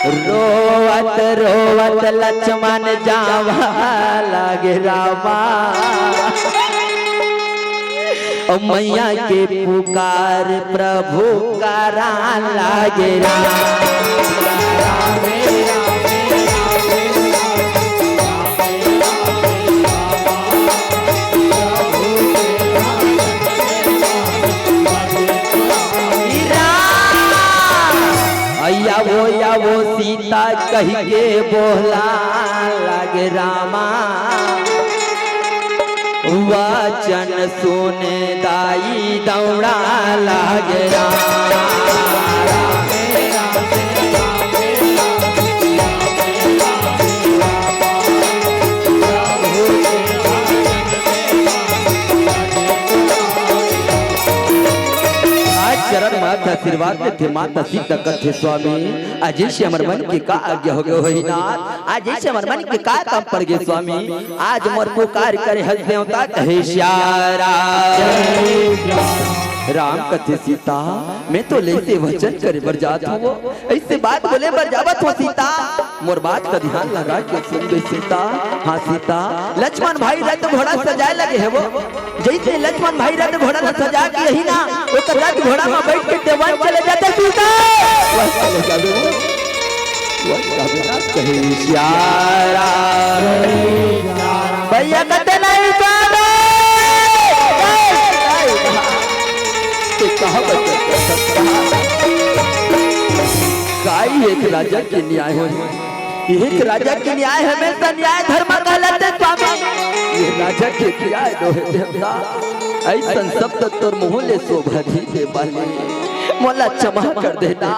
रोवत रोवत लक्ष्मण जावा लागे रामा, मैया के पुकार प्रभु करा लागे या वो सीता कह के बोला लागे रामा, वचन सुने दाई दौड़ा लागे रामा। चरण माता आशीर्वाद थे माता सीता कथे स्वामी, आज से हमर मन के का आज्ञा हो गए होई नाथ, आज से हमर मन के का काम पड़ गए स्वामी, आज मोर पुकार करे हस देवता कहे श्यारा राम कथे सीता, मैं तो लेते वचन करे बर जात हो, ऐसे बात बोले बर जावत हो सीता, मोर बात का ध्यान लगा के सुन बे सीता। हाँ सीता, लक्ष्मण भाई रथ घोड़ा सजाए लगे है वो, जैसे लक्ष्मण भाई रथ घोड़ा न सजा के यही ना वो रथ घोड़ा में बैठ के देवान चले जाते सीता, कहे श्यारा भैया कहते नहीं एक राजा के न्याय हो, एक राजा के न्याय हमेशा न्याय धर्म कहलाते स्वामी, ये राजा के न्याय दो देवता, ऐसा शब्द तोर मुँह ले शोभा दी दे बाले, मोला क्षमा कर देना,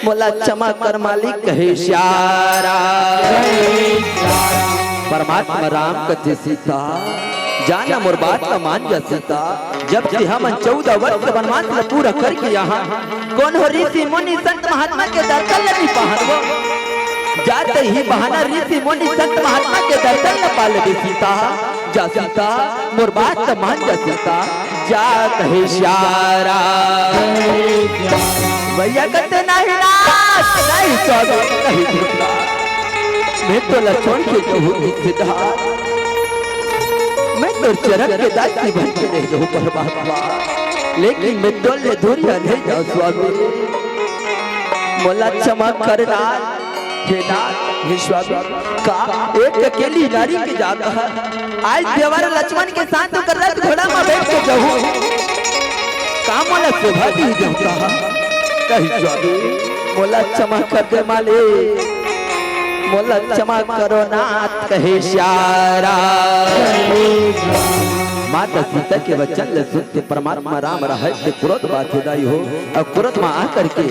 मोला क्षमा कर मालिक कहे श्यारा। परमात्मा राम कथे सीता, जाना मोर बात का मान जा सीता, जब से हम 14 वर्ष वनवास पूरा करके यहाँ कौन हो ऋषि मुनि संत महात्मा के दर्शन नहीं पहनवो, जाते ही बहाना ऋषि मुनि संत महात्मा के दर्शन न पाले सीता, जा सीता मोर बात का मान जा सीता, जा कहे श्यारा भैया कहते नहीं नाथ नहीं स्वागत नहीं दूसरा, मैं तो लक्ष्मण के कहूँ सिद्धार्थ, मैं तो चरण के दासी बन के नहीं रहूं परमात्मा, लेकिन मैं डोले दूरिया नहीं जाऊं स्वामी, मोला क्षमा करना हे नाथ हे स्वामी, का एक अकेली नारी के जाता है, आज देवर लक्ष्मण के साथ तो कर रथ घोड़ा में बैठ के जाऊं, काम मोला शोभा दी जाता है, कही स्वामी मोला क्षमा कर दे मालिक, मोला क्षमा करो नाथ कहे श्यारा। माता सीता के वचन ले सुनते परमात्मा राम रहे क्रोध बात दाई हो, और क्रोध में आकर के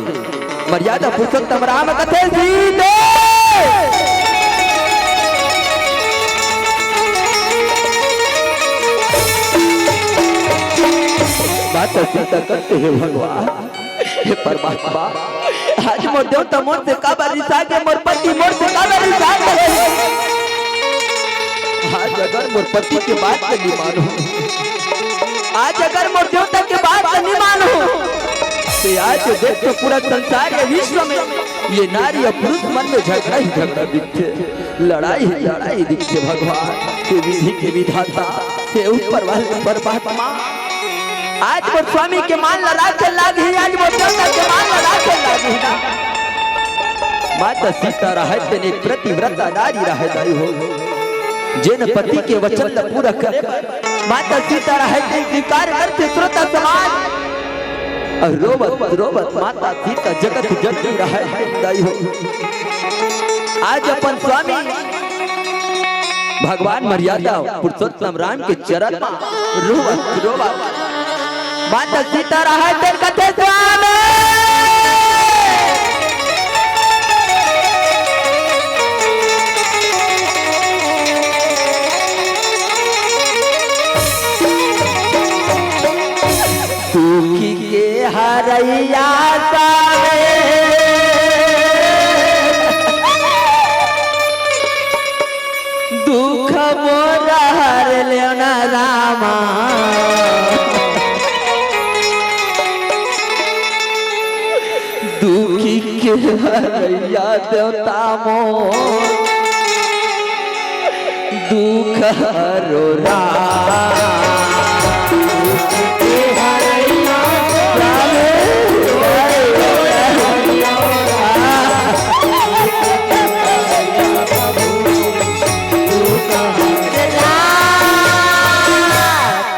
मर्यादा पुरुषोत्तम राम कथे सीते, माता सीता करते हैं भगवान हे परमात्मा, आज मोर देवता मोर से का बारी सागे, मोर पति मोर से का बारी सागे, आज अगर मोर पति के बात का नहीं मानो, आज अगर मोर देवता के बात का नहीं मानो, तो आज देख तो पूरा संसार या विश्व में ये नारी और पुरुष मन में झगड़ा ही झगड़ा दिखते, लड़ाई ही लड़ाई दिखते, भगवान के विधि के विधाता के ऊपर वाले परमात्मा, आज वो स्वामी के मान लड़ा के लागी, आज वो देवता के मान लड़ा के लागी ना, माता सीता रहते ने प्रतिव्रता नारी रहते हो, जिन पति के वचन ला पूरा करे माता सीता रहते स्वीकार करते श्रोता समाज, और रोबत रोबत माता सीता जगत जननी रहते हो, आज अपन स्वामी भगवान मर्यादा पुरुषोत्तम राम के चरण में रोबत रोबत माता सीता रहते कथे स्वामी, सुखी के हरैया सावे दुख मोर हर लेना रामा, हरैया देवता मोर दुख हरो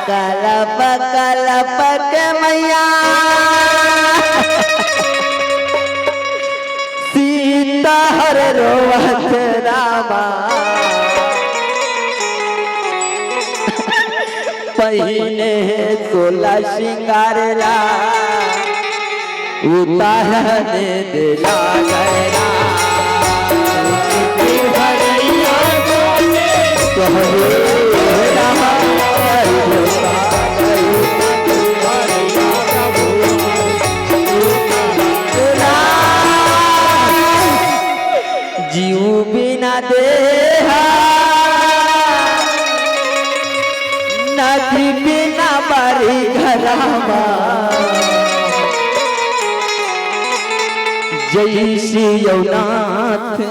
कलप कलप के मैया सीता हर रोवत रामा पहिने 16 श्रृंगारला उतारने दिला गया जीव बिना देहा नदी बिना बारी घरामा जय श्री यौनाथ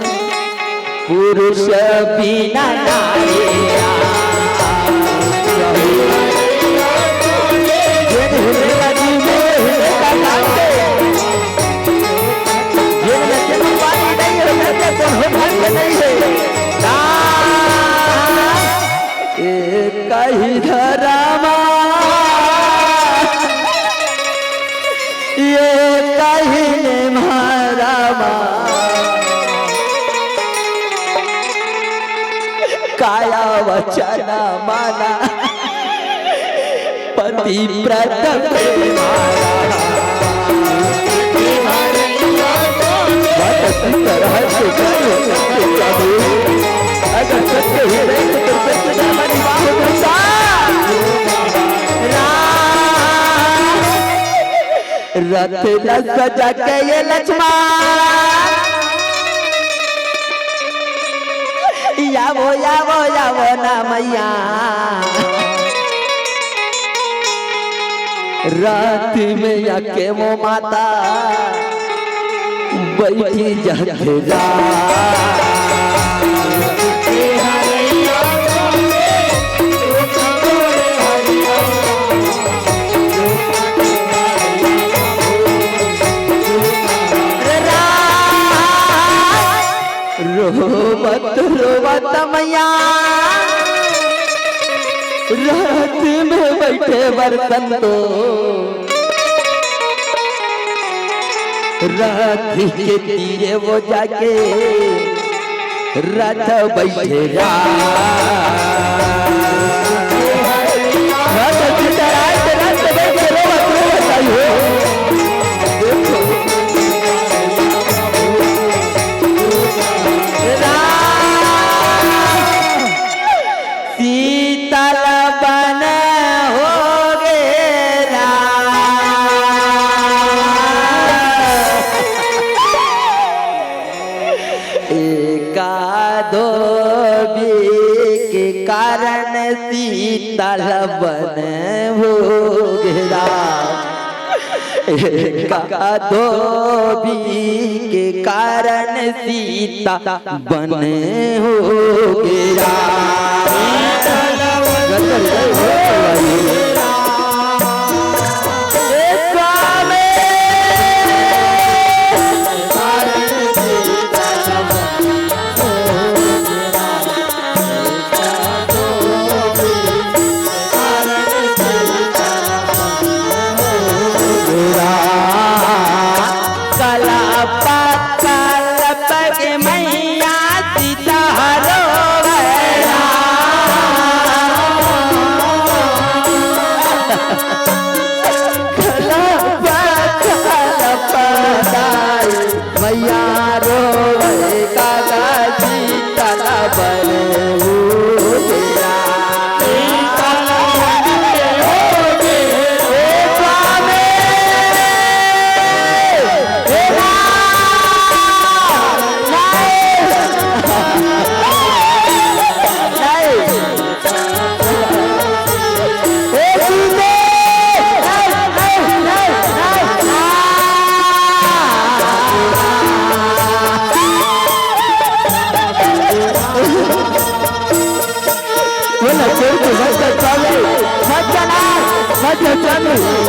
पुरुष बिना नारिया कही धरामा ये कही ने महारामा काया वचन माना पति व्रत तरह से अगर सत्य हृदय तो सत्य धर्म निवाह होता रथ न सजा के ये लक्ष्मण यावो ना मैया रात में यके वो माता बैठी जहरा रोवत मैया रात में बैठे बर्तन तो रात के तीरे वो जाके रथ बैठे कारण सीतल बन हो गिरा का धोबी के कारण सीता बन हो गिरा मत चल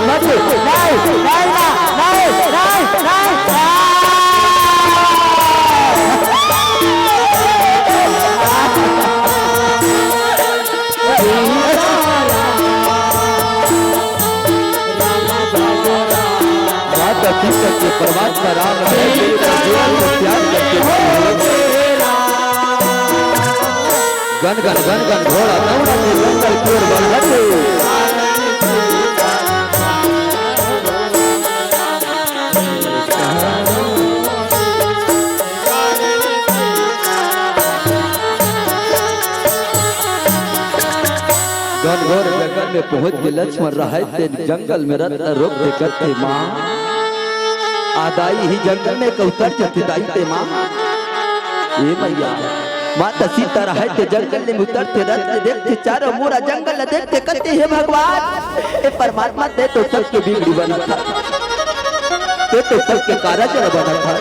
मत नहीं नहीं नहीं नहीं नहीं माता सीता के परमात्मा राम ने जीवन को त्याग करके गन गन गन गन घोड़ा दौड़ा के जंगल की ओर बढ़ते घनघोर जंगल में पहुंच के लक्ष्मण रहते जंगल में रत्न रोकते करते माँ आदाई ही जंगल में कौतर चलते दाईते माँ ये मैया माता सीता रहते जंगल में उतरते रत्न देखते चारों मोरा जंगल देखते करते हे भगवान ए परमात्मा ते तो सबके बिगड़ी बना था ते तो सबके कारागर बना था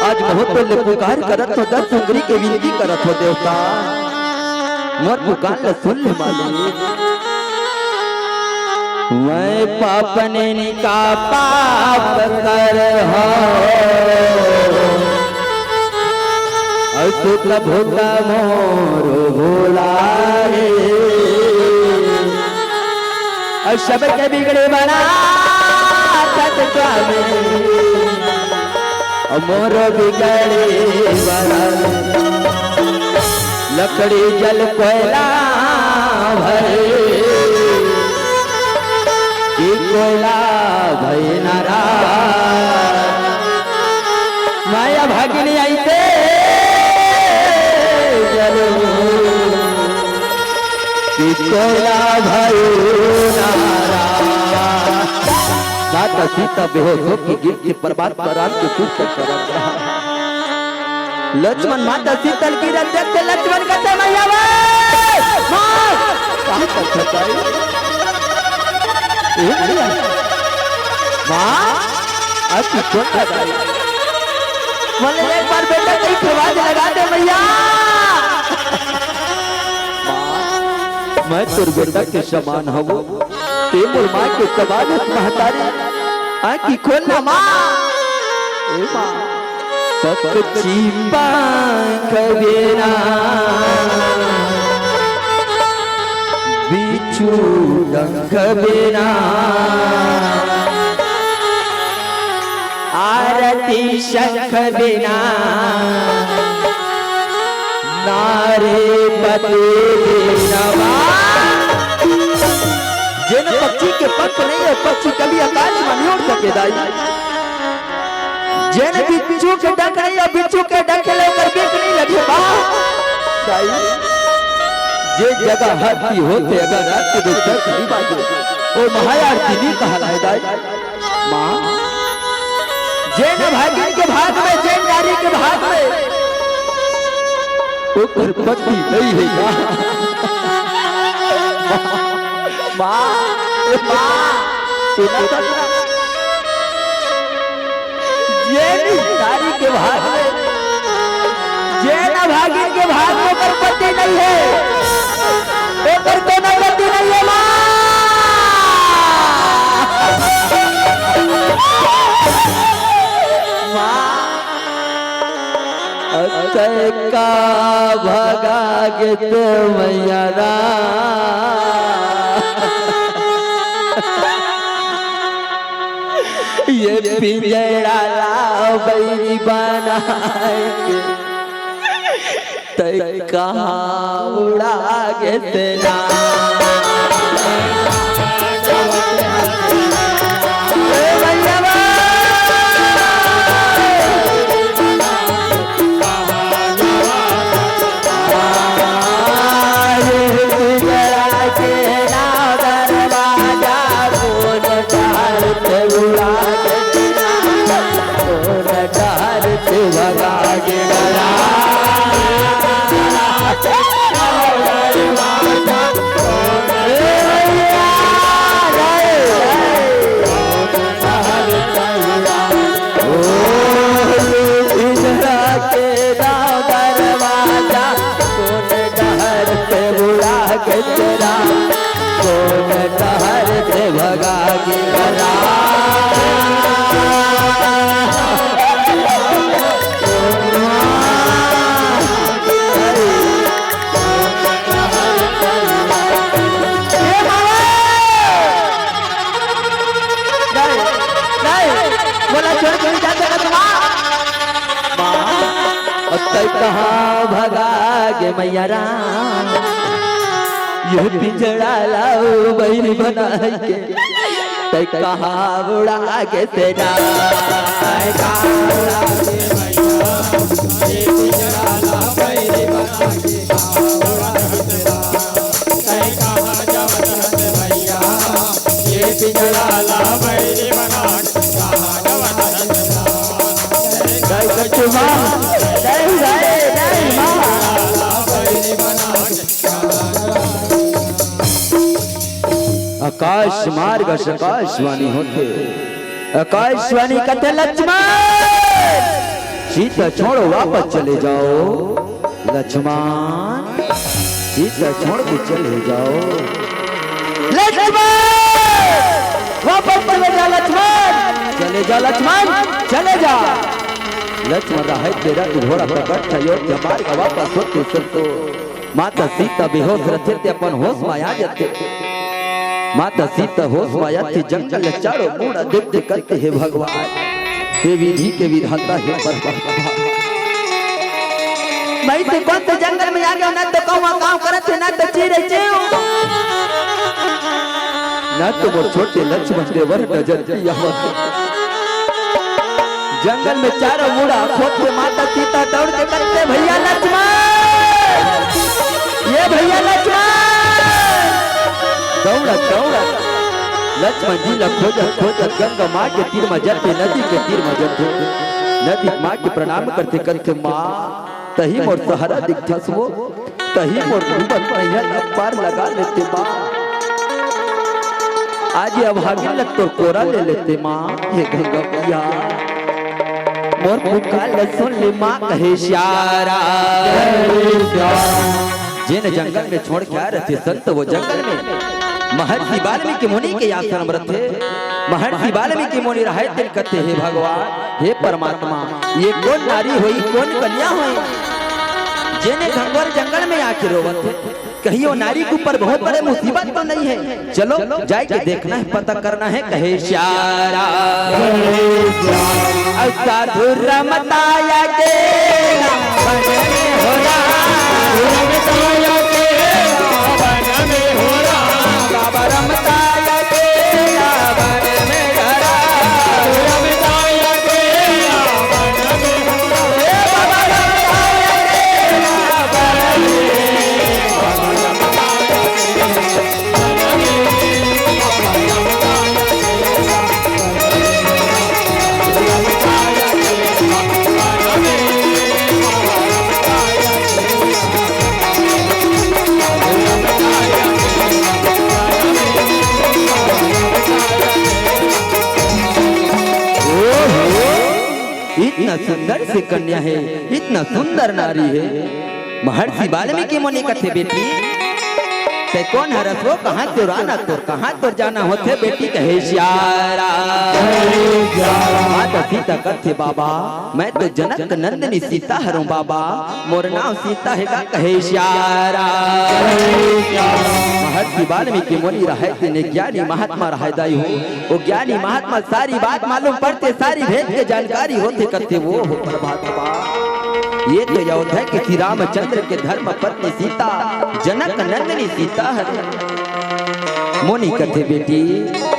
आज महोत्सव ने पुकार करत तो 10 उंगली के विनती करत हो देवता मोर पुकार ल सुन ले मालिक मैं पापने का पाप कर हो असुत भूत मोर भोलाए सब के बिगड़े बना मोर बिगड़े बना लकड़ी जल कोयला भरे कोयला भय नारा माया भागिनी आईते कोयला भय नारा माता सीता बेहोश होकर गिर के परमात्मा राम को पूछ कर रहा लक्ष्मण माता सीतल की रख देखते लक्ष्मण कहते मैया मैंने एक बार बेटा कहीं आवाज लगा दे मैया मैं तुर बेटा के समान हूँ ते मोर माँ के समान महतारी आँखी खोलना माँ पक्षी पंख बिना बिच्छू डंक बिना आरती शंख बिना नारे पते बिना जिन पक्षी के पंख नहीं है पक्षी कभी आकाश में नहीं उड़ सके दाई जेन बिच्छू के डंक नहीं है बिच्छू के डंक लेकर बिक नहीं लगे दाई जे जगह हाथी होते अगर रात के डंक नहीं बाजे वो महाआरती नहीं कहलाए दाई माँ जेन भागिन के भाग में जेन नारी के भाग में ओकर पति नहीं है माँ नारी के भाग में जैन भागिन के भाग में ओकर पति नहीं है ओकर कोनो पति नहीं है माँ का भगा के तो मैया ये पिंजरा लाओ बैरी बनाए तै कहाँ उड़ा के तेना तेरा तय कहाँ भगा गे मैया राम, ये पिंजड़ा लाओ बैल बना के तय कहाँ उड़ा के तेरा, तय कहाँ उड़ा के मैया, ये पिंजड़ा लाओ बैल बना के कहाँ उड़ा के तेरा, तय कहाँ जवत मैया, ये पिंजड़ा लाओ बैल बना के कहाँ जवत तेरा, जय सचुमा जय जय जय माँ बैल बना के। आकाश मार्ग आकाशवाणी होते, आकाशवाणी कथे लक्ष्मण सीता छोड़ो वापस चले जाओ, लक्ष्मण सीता छोड़ के चले जाओ, लक्ष्मण वापस चले जा, लक्ष्मण चले जा, लक्ष्मण चले जा। लक्ष्मण रहा तेरा घोड़ा प्रकट अयोध्या मार्ग वापस होते संतो, माता सीता बेहोश रहते थे अपन होश में आ जाते, माता सीता होश माया थी जंगल चारों मुड़ा देखते करते हे भगवान, हे विधि के विधाता है परमात्मा। मैं तो कौन से जंगल में आ गया, ना तो कहूँ काम करते ना तो चीरे चेऊ, ना तो वो छोटे लक्ष्मण देवर नजर दिया, जंगल में चारों मुड़ा खोदते माता सीता दौड़ के करते भैया लक्ष्मण, ये भैया लक्ष्मण दौड़ा दौड़ा लक्ष्मण जी ला खोजत खोजत गंगा माँ के तीर में जाते, नदी के तीर में जाते, नदी माँ के प्रणाम करते करते माँ तही मोर सहारा दिखस वो, तही मोर डूबन नैया पार लगा लेते माँ, आज अभागी लग तो कोरा ले लेते माँ, ये गंगा मैया मोर पुकार सुन ले माँ कहे श्यारा, जिन जंगल में छोड़ के आ रहे थे संत वो जंगल में महर्षि वाल्मीकि मुनि के आश्रम रहे, महर्षि वाल्मीकि मुनि रहे दिन कहते हे भगवान हे परमात्मा, ये कौन नारी हुई कौन कन्या हुई जिन्हें घंघोर जंगल में आके रोवत है, कहीं वो नारी के ऊपर बहुत बड़े मुसीबत तो नहीं है, चलो जाए के देखना है पता करना है कहे श्यारा, साधु रमताया के इतना सुंदर से कन्या है, इतना सुंदर नारी है, महर्षि वाल्मीकि मुनि कथे बेटी ते कौन हरस हो, कहाँ तो राना तो कहाँ तो जाना होते बेटी कहे श्यारा, माता सीता कथे बाबा मैं तो जनक नंदनी सीता हरूँ बाबा, मोर नाम सीता है का कहे श्यारा, महर्षि वाल्मीकि मुनि रहे तेने ज्ञानी महात्मा रहे दाई हो, वो ज्ञानी महात्मा सारी बात मालूम पड़ते, सारी भेद के जानकारी होते कथे वो हो परमात्मा, ये तो अयोध्या के श्री रामचंद्र के धर्म पत्नी सीता जनक नंदनी सीता है, मुनि कथे बेटी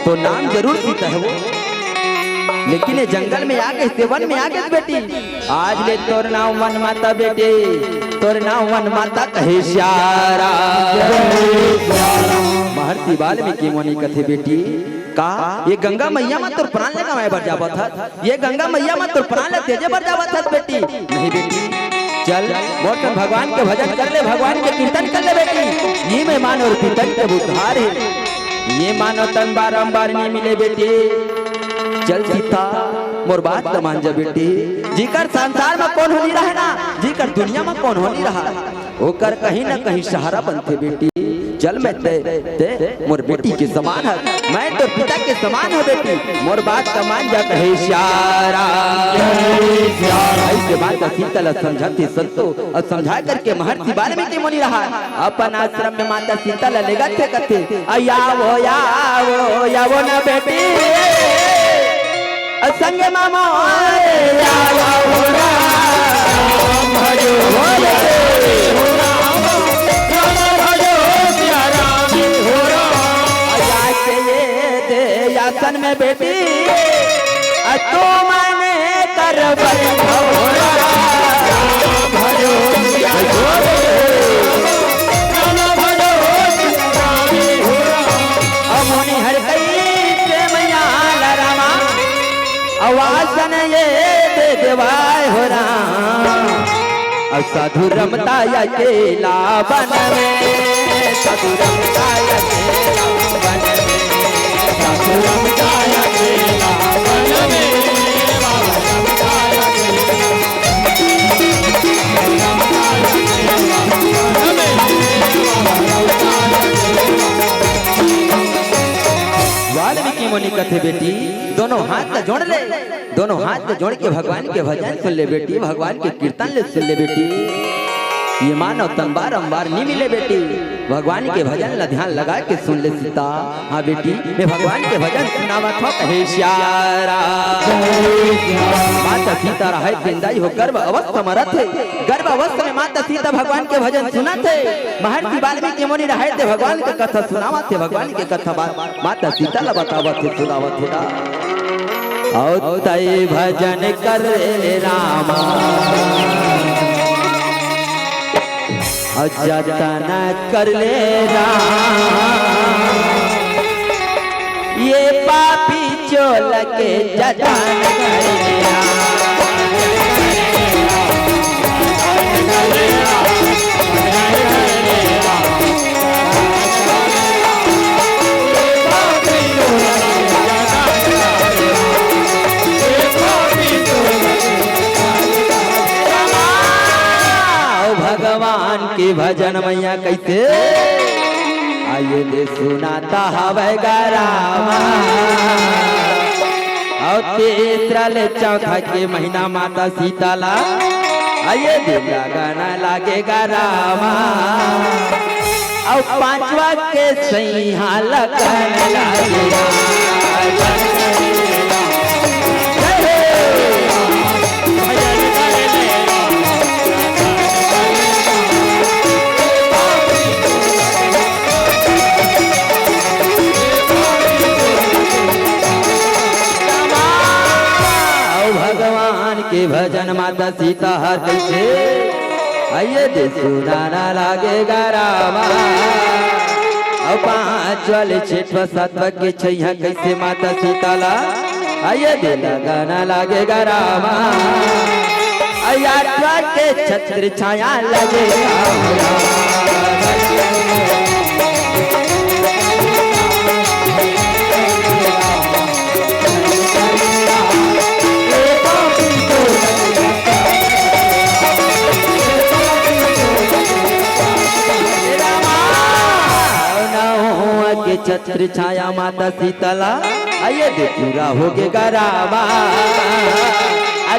तो नाम जरूर सीता है वो, लेकिन ये जंगल में आ गए सेवन में आ गए बेटी, आज ले तोर नाम वन माता बेटे, तोर नाम वन माता कहे श्यारा, महर्षि वाल्मीकि मुनि कथे बेटी का ये गंगा मैया में तोर प्राण लगा मैं बर जावत था, ये गंगा मैया में तोर प्राण ले तेजे बर जावत था बेटी, नहीं बेटी चल मोटन भगवान के भजन कर ले, भगवान के कीर्तन कर ले बेटी, ये मैं मानो और कीर्तन के बुधार है, ये मानो तन बारंबार नहीं मिले बेटी, चल सीता मोर बात तो मान जा बेटी, जीकर संसार में कौन होनी रहा ना, जीकर दुनिया में कौन होनी रहा, होकर कहीं ना कहीं सहारा बनते बेटी, चल मैं ते मोर बेटी के समान है, मैं तो पिता के समान हूँ बेटी, मोर बात का मान जा कहे श्यारा, ऐसे बात सीता समझाती संतो और समझा करके महर्षि वाल्मीकि मुनि रहा, अपन आश्रम में माता सीता लेगा थे कथे यावो ना बेटी संग मामा भजो बेटी तो मैंने कर अमोनी हर कई से मैया रामा आवासन ये दे देवाय हो राम साधु रमता अकेला बन में साधु रमता अकेला बन में साधु रमता अकेला बन में वाल्मीकि मुनि कथे बेटी दोनों हाथ जोड़ ले, दोनों हाथ जोड़ के भगवान के भजन सुन ले बेटी, भगवान के कीर्तन ले सुन ले बेटी। ये मानव तन बारंबार नहीं मिले बेटी, भगवान के भजन ला ध्यान लगा के सुन ले सीता। हाँ बेटी मैं भगवान के भजन सुनावत हो कहे श्यारा माता सीता रहे बिंदाई हो गर्भ अवस्था में रहते, गर्भ अवस्था में माता सीता भगवान के भजन सुनाते। महर्षि वाल्मीकि मुनि रहे थे भगवान के कथा सुनावत थे, भगवान के कथा माता सीता ला बतावत थे सुनावत थे। और तय भजन कर रामा जतन कर ले राम ये पापी चोल के जतन कर ले भगवान के भजन मैया कैसे आइए दे सुनाता हवे गरामा और तीसरा ले चौथा के महीना माता सीताला आइए दे गाना लागेगा रामा और पांचवा के सैया लगन लागेगा के भजन माता सीता हर कैसे आइए दे सुनाना लागेगा रामा और पांच वाले छठवा सातवा के छैया कैसे माता सीता ला आइए दे लगाना लागेगा रामा आठवा के छत्र छाया लगेगा छत्र छाया माता सीतला आइए दे पूरा हो गया रामा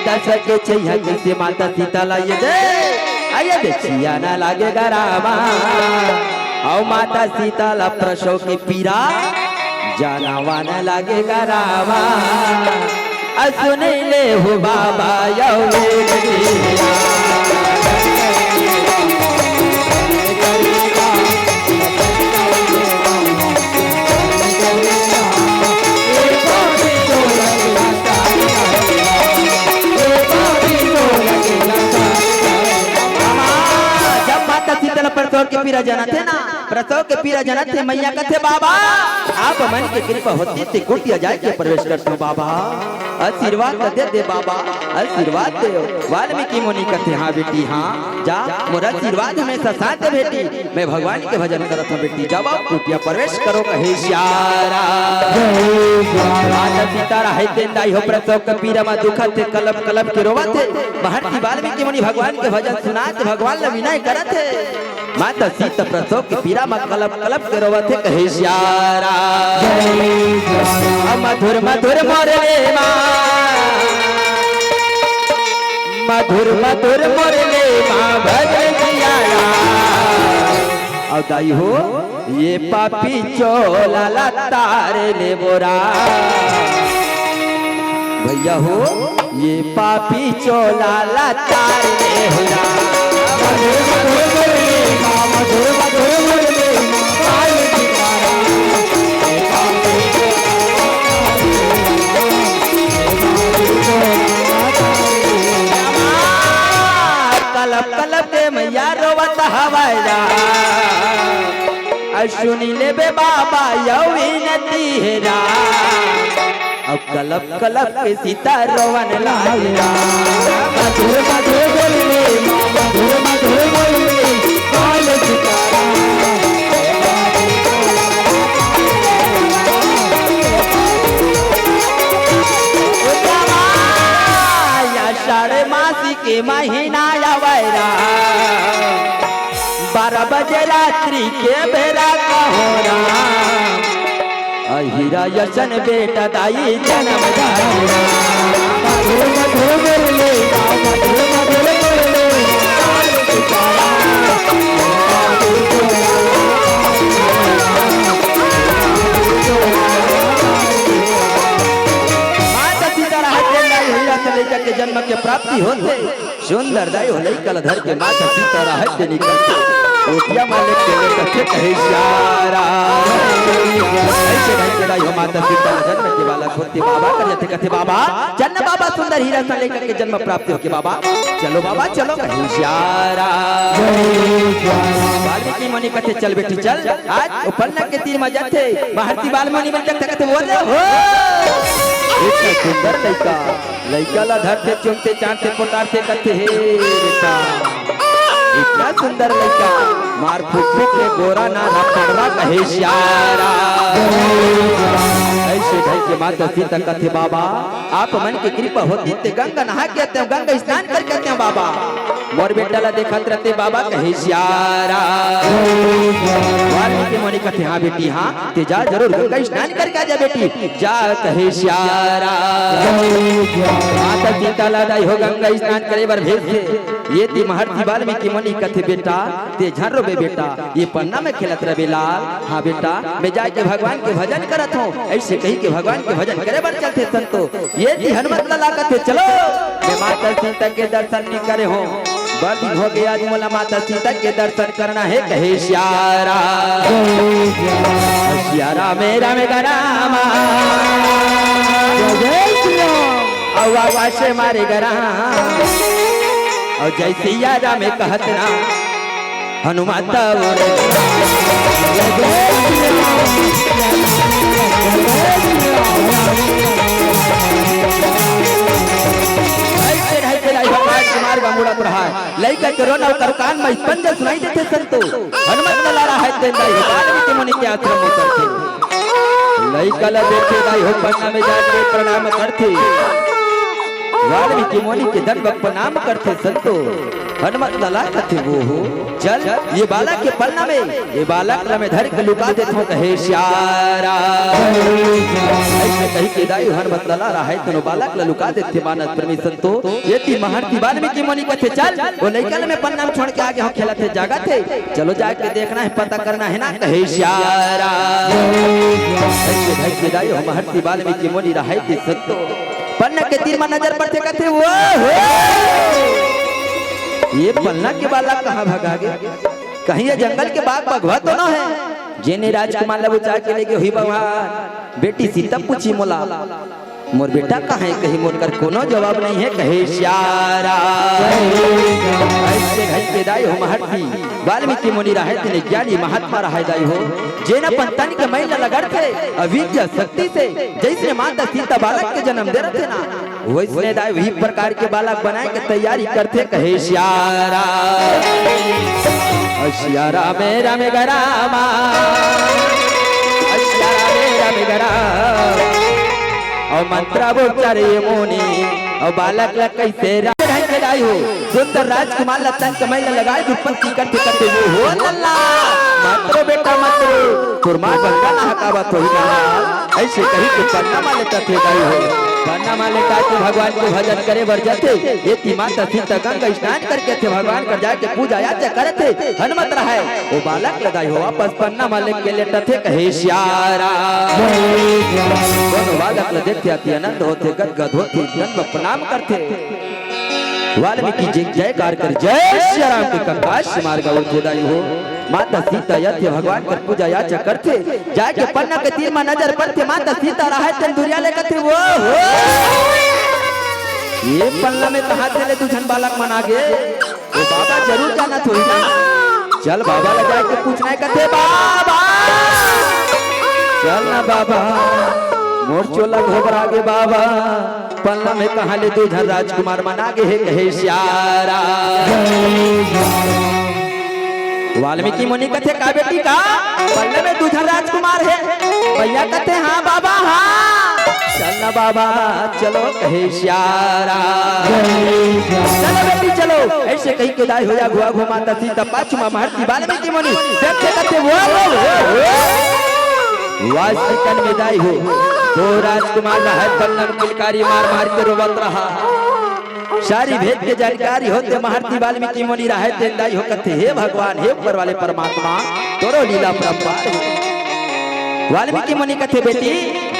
दस के छैया कैसे माता सीतला ये दे आइए दे छिया ना लागेगा रामा और माता सीतला प्रसव के पीरा जाना वाना लागेगा रामा सुन ले हो बाबा यो प्रसव के पीरा जाना थे ना, प्रसव के पीरा जाना थे मैया कथे बाबा आप मन की कृपा होती थी कुटिया जाए के प्रवेश करते बाबा आशीर्वाद दे दे बाबा आशीर्वाद दे। वाल्मीकि मुनि कथे हाँ बेटी हाँ जा मोर आशीर्वाद हमेशा साथ दे बेटी, मैं भगवान के भजन करत हूँ बेटी जब आप कुटिया प्रवेश करो कहे श्यारा माता सीता रहे देंदाई हो प्रसव के पीरा में दुखत थे कलप कलप के रोवत थे। महर्षि वाल्मीकि मुनि भगवान के भजन सुनाते भगवान ने विनय करत थे। माता सीता प्रसव के पीरा में कलप कलप के रोवत थे कहे श्यारा मधुर मधुर मोरले माँ मधुर मधुर मोरले माँ भजन जियारा और दाई हो ये पापी चोला तारे ले बोरा भैया हो ये पापी चोला तारे ले बोरा मधुर मधुर मोरले माँ मधुर मधुर मोरले माँ कलप कलप के मैया रोवत हवाया सुनी लेबे बाबा यौविनती हेरा अब कलप कलप के सीता रोवन लागला मधुर मधुर बोले मधुर मधुर बोले काल सितारा साढ़े मासी के महीना आवेरा 12 बजे रात्रि के बेरा का हो रहा हीरा यशन बेटा दाई जन्म दायरा मधुर मधुर बोले मधुर मधुर बोले के जन्म के प्राप्ति होते सुंदर दाई हो कल धर के माता सीता रहते निकलते ओटिया मालिक के लेकर कहे सारा ऐसे ढंग दाई हो माता सीता जन्म के वाला होते बाबा कर जाते कहते बाबा जन्म बाबा सुंदर हीरा सा लेकर के जन्म प्राप्ति हो के बाबा चलो कहे सारा वाल्मीकि मुनि कहते चल बेटी चल आज उपन्ना के तीर में जाते महर्षि वाल्मीकि मुनि कहते बोले हो इतना सुंदर लड़का ला धरते चुमते चांदते पोटारते करते हे बेटा इतना सुंदर लड़का मार फूक फूक के गोरा ना पड़वा कहे सारा ऐसे ढाई के माता सीता कहते बाबा आप मन की कृपा होती ते गंगा नहा के आते गंगा स्नान करके आते हैं बाबा मोर बेटा ला देखत रहते बाबा कहे सारा वाल्मीकि मुनि कहते हाँ बेटी हाँ ते जा जरूर गंगा स्नान करके आ जा बेटी जा कहे सारा माता सीता ला दाई हो गंगा स्नान करे बर भेज दे ये ती महर्षि वाल्मीकि मुनि कहते बेटा ते झर्रो बे बेटा ये पन्ना में खेलत रहे लाल हाँ बेटा मैं जाके भगवान के भजन करत हूँ ऐसे कही के भगवान के भजन करे बर चलते संतो ये ती हनुमत ला कहते चलो मैं माता सीता के दर्शन नहीं करे हो बड़ दिन हो गया मोला माता सीता के दर्शन करना है कहे सारा मेरा में गरामा आवाज से मारे गराम और जैसे यारा में कहत ना हनुमाता लड़का के रोना और कान में पंजा सुनाई देते संतो हनुमत ला रहा है वाल्मीकि मुनि के आश्रम में करते लड़का ला देखे दाई हो पन्ना में जाके प्रणाम करते वाल्मीकि मुनि के दंडवत प्रणाम करते संतो हनुमत ला कहते वो हो चल ये बालक के पन्ना में ये बालक में धर के लुका देते हो कहे सारा ऐसे कही के दाई हनुमत ला रहा है तो बालक ला लुका देते मानस प्रेमी संतो ये ती महर्षि वाल्मीकि मुनि कहते चल वो लड़का में पन्ना में छोड़ के आगे हम खेला थे जागा थे चलो जाके देखना है पता करना है ना कहे सारा ऐसे कही के दाई महर्षि वाल्मीकि मुनि रहा है संतो पन्ना के तीर में नजर पड़ते कहते वो ये पन्ना के बालक कहाँ भागा गए कहीं ये जंगल के बाग भगवा तो ना है जेने राजकुमार ला बुचा के लेके हुई भगवान बेटी सीता पूछी मोला मोर बेटा कहाँ है कहीं मोर कर कोनो जवाब नहीं है कहे सारा ऐसे घई के दाई हो महर्षि वाल्मीकि मुनि रहे थे ज्ञानी महात्मा रहे दाई हो जेना पंतन के महिला लगड़ थे अविद्या शक्ति से जैसे माता सीता बालक के जन्म दे रहे थे ना वैसे दाई वही प्रकार के बालक बनाए के तैयारी करते कहे सारा मेरा में गरामा मेरा में गराम और मंत्रा बोचारे मुनि और बालक ला कैसे ढंग हो सुंदर राजकुमार लतन कमल लगाए दुपट्टी करते करते वो हो अल्लाह मात्रो बेटा मात्रो कुर्मा गंगा ना हकावत होई ना ऐसे कही के पन्ना माले तथे गई हो पन्ना माले का के भगवान को भजन करे बर जाते ये ती माता सीता गंगा स्नान करके थे भगवान कर जाके पूजा याचना करते हनुमत रहे वो बालक लगाई हो वापस पन्ना माले के लेटे थे कहे सारा दोनों बालक ला देखते आती आनंद होते गदगद होते दंड प्रणाम करते वाल्मीकि जी जयकार कर जय श्री राम के प्रकाश मार्ग और खुदाई हो माता सीता यथे भगवान कर पूजा याचना करते जाके पन्ना के तीर में नजर पड़ते माता सीता रहे तंदुरिया ले कहते वो हो ये पन्ना में कहां से ले तू धन बालक मना गे वो बाबा जरूर जाना थोड़ी ना। चल बाबा ले जाए के पूछना है कथे बाबा। चल ना बाबा मोर चोला घबरा गे बाबा। पन्ना में कहा ले दूध राजकुमार मना गे है कहे श्यारा। वाल्मीकि मुनि कथे का बेटी का पन्ना में दूध राजकुमार है। भैया कथे हाँ बाबा हाँ। चल ना बाबा चलो कहे श्यारा। चलो बेटी चलो ऐसे कहीं के दाई हो जा घुआ घुमाता सीता पाचमा महर्षि वाल्मीकि मुनि देखे कथे वो वास्तविकन में दाई हो। दो राजकुमार है बंधन किलकारी मार मार के रोवत रहा। सारी भेद के जानकारी होते महर्षि वाल्मीकि मुनि रहे तेंदाई हो कथे हे भगवान हे ऊपर वाले परमात्मा तोरो लीला परंपार। वाल्मीकि मुनि कथे बेटी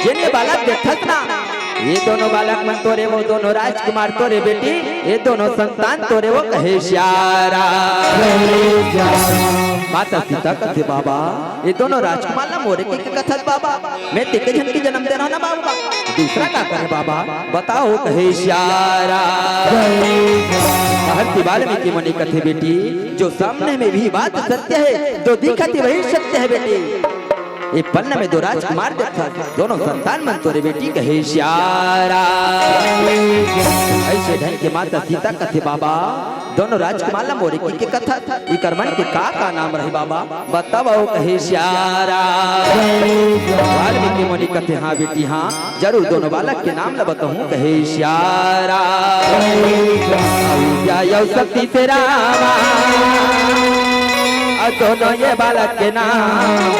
जेने बालक देखत ना ये दोनों बालक मन तोरे वो दोनों राजकुमार तोरे बेटी ये दोनों संतान तोरे वो कहे श्यारा। माता सीता कथे बाबा ये दोनों राजकुमार ना मोरे के कथत बाबा मैं तेके जन की जन्म दे रहा ना बाबा दूसरा का करे बाबा बताओ कहे श्यारा। महर्षि वाल्मीकि मुनि कथे बेटी जो सामने में भी बात सत्य है जो दिखती वही सत्य है बेटी। ये पन्ना में दो राजकुमार देखा दोनों संतान मन तोरे बेटी कहे श्यारा। ऐसे ढंग के माता सीता कथे बाबा दोनों राजकुमार ला मोरे की के कथा ई कर्मन के का नाम रहे बाबा बताओ कहे श्यारा। वाल्मीकि मुनि कथे हाँ बेटी हाँ जरूर दोनों बालक के नाम ला बताऊं कहे श्यारा। या शक्ति से रामा दोनों ये बालक के नाम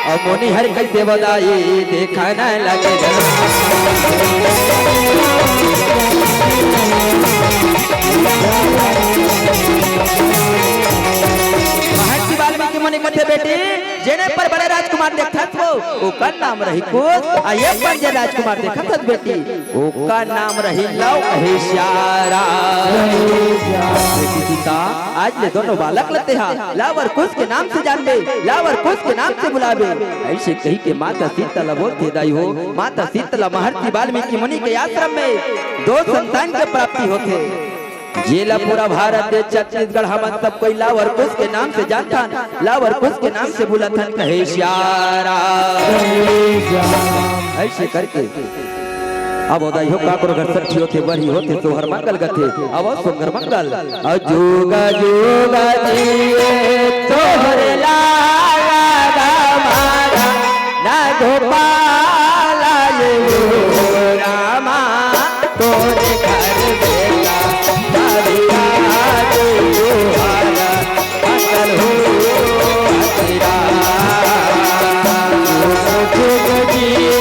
और मुनि हर कैसे बदाई देखा न लगे। महर्षि वाल्मीकि मुनि कथे बेटी जेने पर बड़े राजकुमार देखत वो का नाम रही कुछ आ ये पर जे राजकुमार देखत बेटी वो का नाम रही लव कहे श्यारा। सीता आज ले दोनों बालक लेते हैं लावर कुछ के नाम से जान ले लावर कुछ के नाम से बुलावे। ऐसे कही के माता सीता बोलते दाई हो माता सीता महर्षि वाल्मीकि मुनि के आश्रम में दो संतान के प्राप्ति होते। जेला पूरा भारत देश छत्तीसगढ़ हम सब कोई लावर कुछ के नाम से जानता लावर कुछ के नाम से बुलाता कहे श्यारा। ऐसे करके अब उदय हो काकुर घर सखी होते बड़ी होते तोहर मंगल गथे अब सुंदर मंगल अजूगा जूगा जिए तोहरे लागा मारा ना गोपाला ये रामा तोरे घर बेटा बारिया दुहारा मंगल हो तेरा जूगा जिए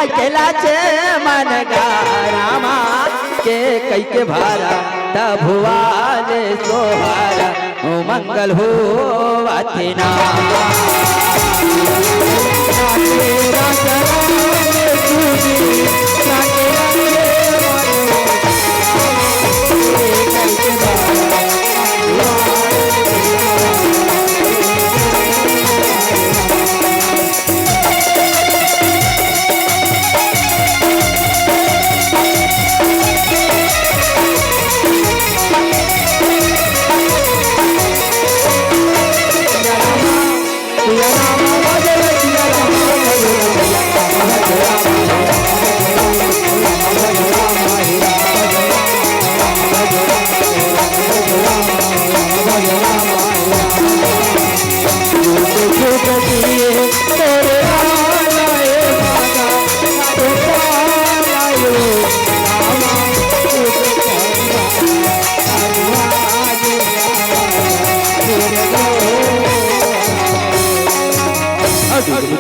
जाय केला छे मन गारामा के कई के भारा तभुआले सोहारा ओ मंगल हो अथिना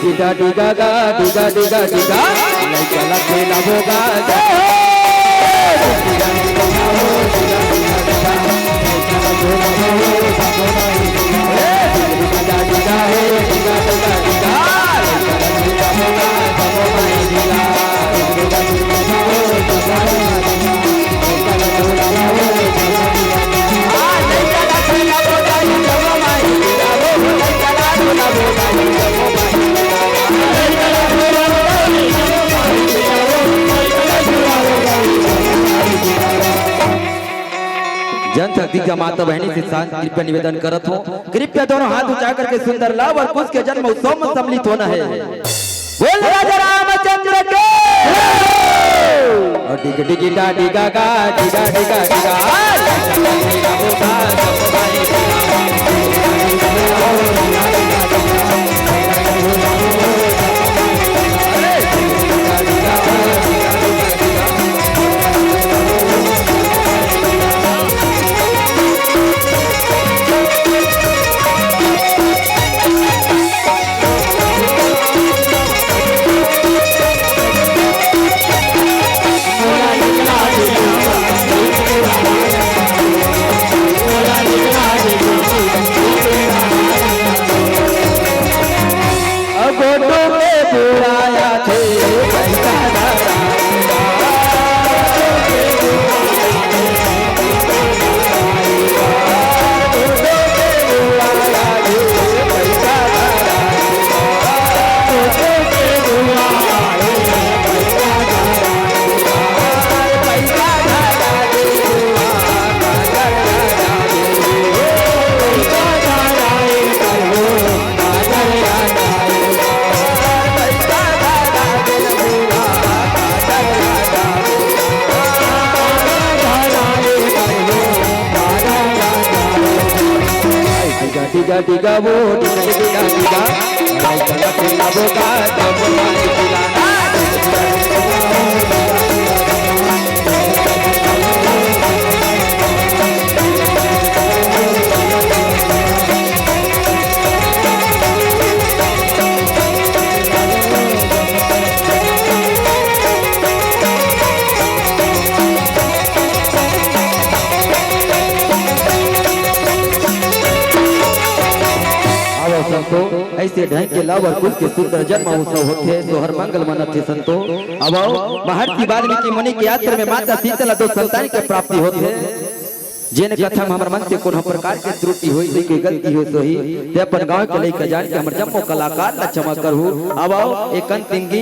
डिगा डिगा गा डिगा डिगा डिगा नहीं चला खेला होगा जनशक्ति का माता बहनी से शांत कृपया निवेदन करत हो कृपया दोनों हाथ उठा करके सुंदर लाभ और कुछ के जन्म उत्सव में सम्मिलित होना है बोल राजा रामचंद्र के और डिग डिगा डिगा गा डिगा डिगा डिगा डिगा डिगा वो डिगा डिगा डिगा चला खेला होगा संतो ऐसे ढंग के लाभ और कुछ के सुंदर जन्म उत्सव होते हैं सोहर मंगल मनते संतो अब महर्षि वाल्मीकि मुनि के यात्रा में माता शीतला दो संतान के प्राप्ति होते है जेन कथा हमर मन से कोनो प्रकार के त्रुटि होई नहीं कोई गलती हो सही ते अपन गांव के लेके जान के हमर जम्मो कलाकार ला क्षमा करहु अब एक अंतिम गीत